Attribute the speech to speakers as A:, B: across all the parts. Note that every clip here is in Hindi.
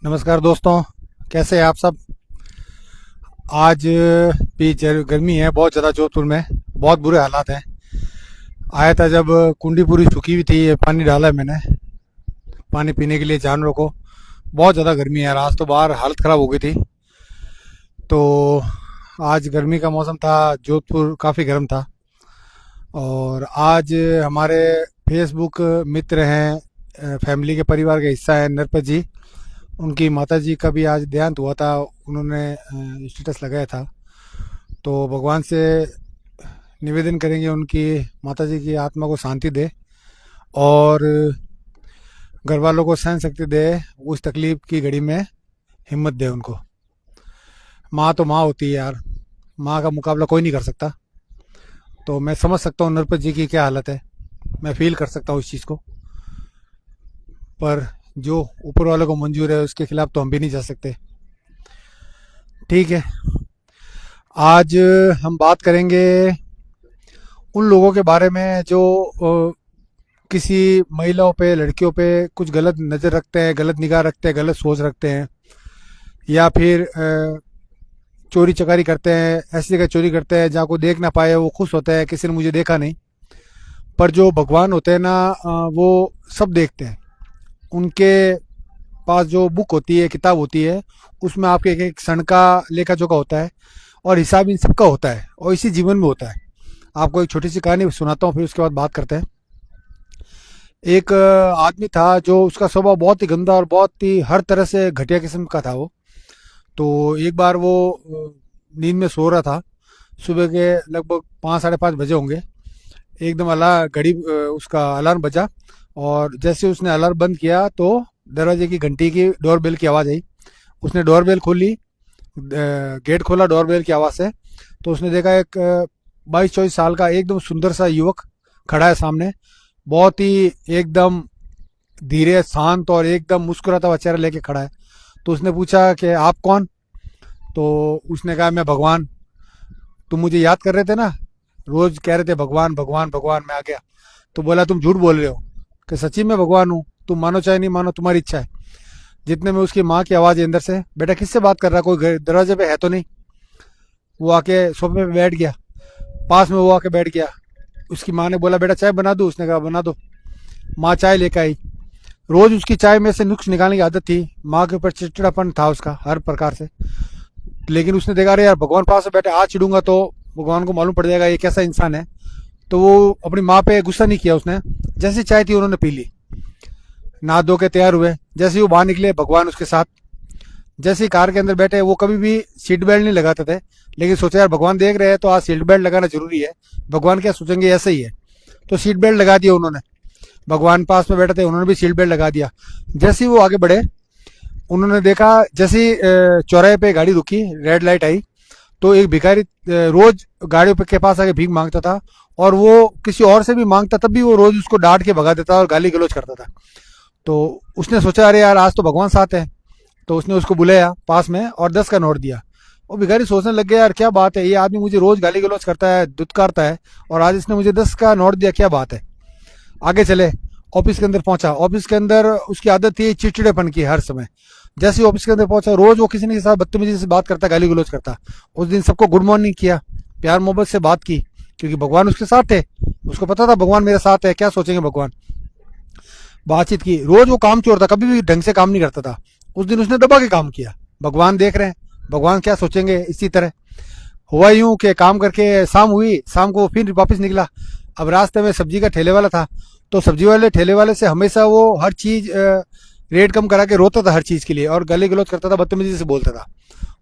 A: नमस्कार दोस्तों। कैसे हैं आप सब। आज भी गर्मी है बहुत ज़्यादा जोधपुर में। बहुत बुरे हालात हैं। आया था जब कुंडी पूरी सूखी हुई थी, ये पानी डाला है मैंने पानी पीने के लिए जानवरों को। बहुत ज़्यादा गर्मी है यार, आज तो बाहर हालत ख़राब हो गई थी। तो आज गर्मी का मौसम था, जोधपुर काफ़ी गर्म था। और आज हमारे फेसबुक मित्र हैं, फैमिली के परिवार का हिस्सा है नरपत जी। उनकी माता जी का भी आज देहांत हुआ था। उन्होंने स्टेटस लगाया था। तो भगवान से निवेदन करेंगे उनकी माता जी की आत्मा को शांति दे, और घर वालों को सहन शक्ति दे, उस तकलीफ की घड़ी में हिम्मत दे उनको। माँ तो माँ होती है यार, माँ का मुकाबला कोई नहीं कर सकता। तो मैं समझ सकता हूँ नरपत जी की क्या हालत है, मैं फील कर सकता हूँ इस चीज़ को। पर जो ऊपर वाले को मंजूर है उसके खिलाफ तो हम भी नहीं जा सकते। ठीक है। आज हम बात करेंगे उन लोगों के बारे में जो किसी महिलाओं पे, लड़कियों पे कुछ गलत नज़र रखते हैं, गलत निगाह रखते हैं, गलत सोच रखते हैं, या फिर चोरी चकारी करते हैं। ऐसी जगह चोरी करते हैं जहाँ को देख ना पाए, वो खुश होते हैं किसी ने मुझे देखा नहीं। पर जो भगवान होते हैं ना, वो सब देखते हैं। उनके पास जो बुक होती है, किताब होती है, उसमें आपके एक एक क्षण का लेखा जोखा होता है, और हिसाब इन सबका होता है, और इसी जीवन में होता है। आपको एक छोटी सी कहानी सुनाता हूँ, फिर उसके बाद बात करते हैं। एक आदमी था जो, उसका स्वभाव बहुत ही गंदा और बहुत ही हर तरह से घटिया किस्म का था वो। तो एक बार वो नींद में सो रहा था। सुबह के लगभग 5 साढ़े 5 बजे होंगे। एकदम घड़ी उसका अलार्म बजा, और जैसे उसने अलार्म बंद किया तो दरवाजे की घंटी की डोरबेल की आवाज़ आई। उसने डोरबेल खोली, गेट खोला डोरबेल की आवाज़ से। तो उसने देखा एक 22-24 साल का एकदम सुंदर सा युवक खड़ा है सामने। बहुत ही एकदम धीरे, शांत और एकदम मुस्कुराता हुआ चेहरा लेके खड़ा है। तो उसने पूछा कि आप कौन। तो उसने कहा मैं भगवान। तुम मुझे याद कर रहे थे ना, रोज कह रहे थे भगवान भगवान भगवान, मैं आ गया। तो बोला तुम झूठ बोल रहे हो, कि सच्ची में भगवान हूँ, तुम मानो चाहे नहीं मानो तुम्हारी इच्छा है। जितने में उसकी माँ की आवाज़ है अंदर से, बेटा किससे बात कर रहा, कोई दरवाजे पे है तो नहीं। वो आके सोफे पे बैठ गया, पास में वो आके बैठ गया। उसकी माँ ने बोला बेटा चाय बना दूँ, उसने कहा बना दो। माँ चाय लेकर आई। रोज उसकी चाय में से नुक्स निकालने की आदत थी। माँ के ऊपर चिड़चिड़ापन था उसका हर प्रकार से। लेकिन उसने देखा अरे यार भगवान पास में बैठे, आज चिड़ूंगा तो भगवान को मालूम पड़ जाएगा ये कैसा इंसान है। तो वो अपनी माँ पे गुस्सा नहीं किया उसने। जैसी चाय थी उन्होंने पी ली, नहा धो के तैयार हुए। जैसे ही वो बाहर निकले, भगवान उसके साथ। जैसे ही कार के अंदर बैठे, वो कभी भी सीट बेल्ट नहीं लगाते थे, लेकिन सोचा यार भगवान देख रहे हैं तो आज सीट बेल्ट लगाना जरूरी है। भगवान क्या सोचेंगे, ऐसा ही है। तो सीट बेल्ट लगा दिया उन्होंने। भगवान पास में बैठे थे, उन्होंने भी सीट बेल्ट लगा दिया। जैसे ही वो आगे बढ़े, उन्होंने देखा जैसे ही चौराहे पे गाड़ी रुकी, रेड लाइट आई, तो एक भिखारी रोज गाड़ियों के पास आके भीख मांगता था। और वो किसी और से भी मांगता तब भी वो रोज उसको डांट के भगा देता और गाली गलौज करता था। तो उसने सोचा अरे यार आज तो भगवान साथ है। तो उसने उसको बुलाया पास में और 10 का नोट दिया। वो भिखारी सोचने लग गया यार क्या बात है, ये आदमी मुझे रोज गाली गलौज करता है, दुत्कारता है, और आज इसने मुझे 10 का नोट दिया, क्या बात है। आगे चले, ऑफिस के अंदर पहुंचा। ऑफिस के अंदर उसकी आदत थी चिड़चिड़ेपन की हर समय। जैसे ही ऑफिस के अंदर पहुंचा, रोज वो किसी न किसी के साथ बदतमीजी से बात करता, गाली गलौज करता। उस दिन सबको गुड मॉर्निंग किया, प्यार मोहब्बत से बात की, क्योंकि भगवान उसके साथ थे। उसको पता था भगवान मेरे साथ है, क्या सोचेंगे भगवान। बातचीत की। रोज वो काम चोर था, कभी भी ढंग से काम नहीं करता था। उस दिन उसने दबा के काम किया, भगवान देख रहे हैं, भगवान क्या सोचेंगे। इसी तरह हुआ यूं कि काम करके शाम हुई, शाम को फिर वापस निकला। अब रास्ते में सब्जी का ठेले वाला था। तो सब्जी वाले ठेले वाले से हमेशा वो हर चीज रेट कम करा के रोता था हर चीज के लिए, और गले गलौज करता था, बदतमीजी से बोलता था।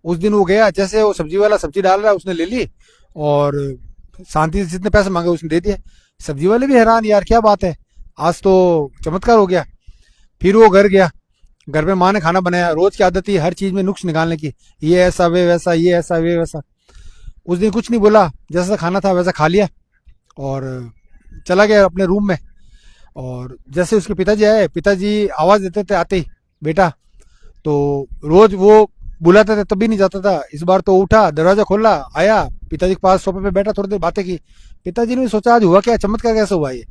A: उस दिन वो गया, जैसे वो सब्जी वाला सब्जी डाल रहा है, उसने ले ली और शांति से जितने पैसे मांगे उसने दे दिए। सब्जी वाले भी हैरान, यार क्या बात है, आज तो चमत्कार हो गया। फिर वो घर गया। घर में माँ ने खाना बनाया। रोज की आदत थी हर चीज में नुक्स निकालने की, ये ऐसा वे वैसा, ये ऐसा वे वैसा। उस दिन कुछ नहीं बोला, जैसा खाना था वैसा खा लिया और चला गया अपने रूम में। और जैसे उसके पिताजी आए, पिताजी आवाज देते थे आते ही, बेटा। तो रोज वो बुलाते थे तब भी नहीं जाता था। इस बार तो उठा, दरवाजा खोला, आया, पिताजी के पास सोफे पे बैठा, थोड़ी देर बातें की। पिताजी ने भी सोचा आज हुआ क्या, चमत्कार कैसे हुआ ये।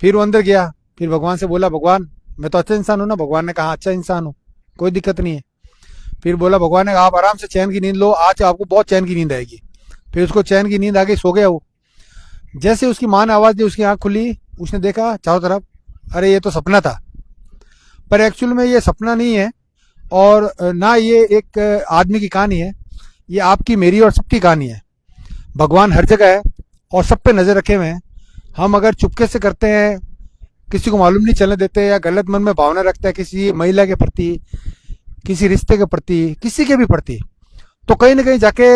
A: फिर वो अंदर गया, फिर भगवान से बोला भगवान मैं तो अच्छा इंसान हूं ना। भगवान ने कहा अच्छा इंसान हूँ। कोई दिक्कत नहीं है। फिर बोला भगवान ने, आप आराम से चैन की नींद लो, आज आपको बहुत चैन की नींद आएगी। फिर उसको चैन की नींद आ गई, सो गया वो। जैसे उसकी माँ ने आवाज़ दी, उसकी आँख खुली, उसने देखा चारों तरफ, अरे ये तो सपना था। पर एक्चुअल में ये सपना नहीं है, और ना ये एक आदमी की कहानी है, ये आपकी मेरी और सबकी कहानी है। भगवान हर जगह है और सब पे नज़र रखे हुए हैं। हम अगर चुपके से करते हैं, किसी को मालूम नहीं चलने देते, या गलत मन में भावना रखते हैं किसी महिला के प्रति, किसी रिश्ते के प्रति, किसी के भी प्रति, तो कहीं ना कहीं जाके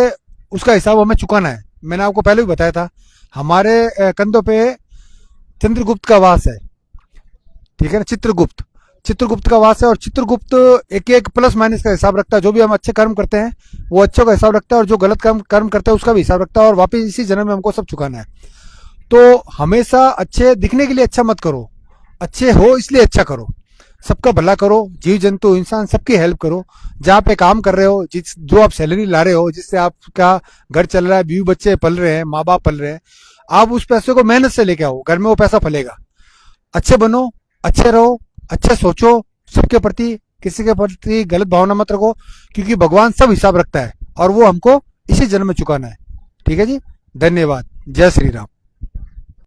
A: उसका हिसाब हमें चुकाना है। मैंने आपको पहले भी बताया था, हमारे कंधों पे चंद्रगुप्त का वास है, ठीक है ना, चित्रगुप्त, चित्रगुप्त का वास है। और चित्रगुप्त एक एक प्लस माइनस का हिसाब रखता है। जो भी हम अच्छे कर्म करते हैं वो अच्छों का हिसाब रखता है, और जो गलत कर्म कर्म करते हैं उसका भी हिसाब रखता है, और वापिस इसी जन्म में हमको सब चुकाना है। तो हमेशा अच्छे दिखने के लिए अच्छा मत करो, अच्छे हो इसलिए अच्छा करो, सबका भला करो, जीव जंतु इंसान सबकी हेल्प करो। जहाँ पे काम कर रहे हो, जिस जो आप सैलरी ला रहे हो, जिससे आपका घर चल रहा है, बीवी बच्चे पल रहे हैं, माँ बाप पल रहे हैं, आप उस पैसे को मेहनत से लेके आओ, घर में वो पैसा फलेगा। अच्छे बनो, अच्छे रहो, अच्छे सोचो, सबके प्रति, किसी के प्रति गलत भावना मत रखो, क्योंकि भगवान सब हिसाब रखता है और वो हमको इसी जन्म में चुकाना है। ठीक है जी, धन्यवाद, जय श्री राम।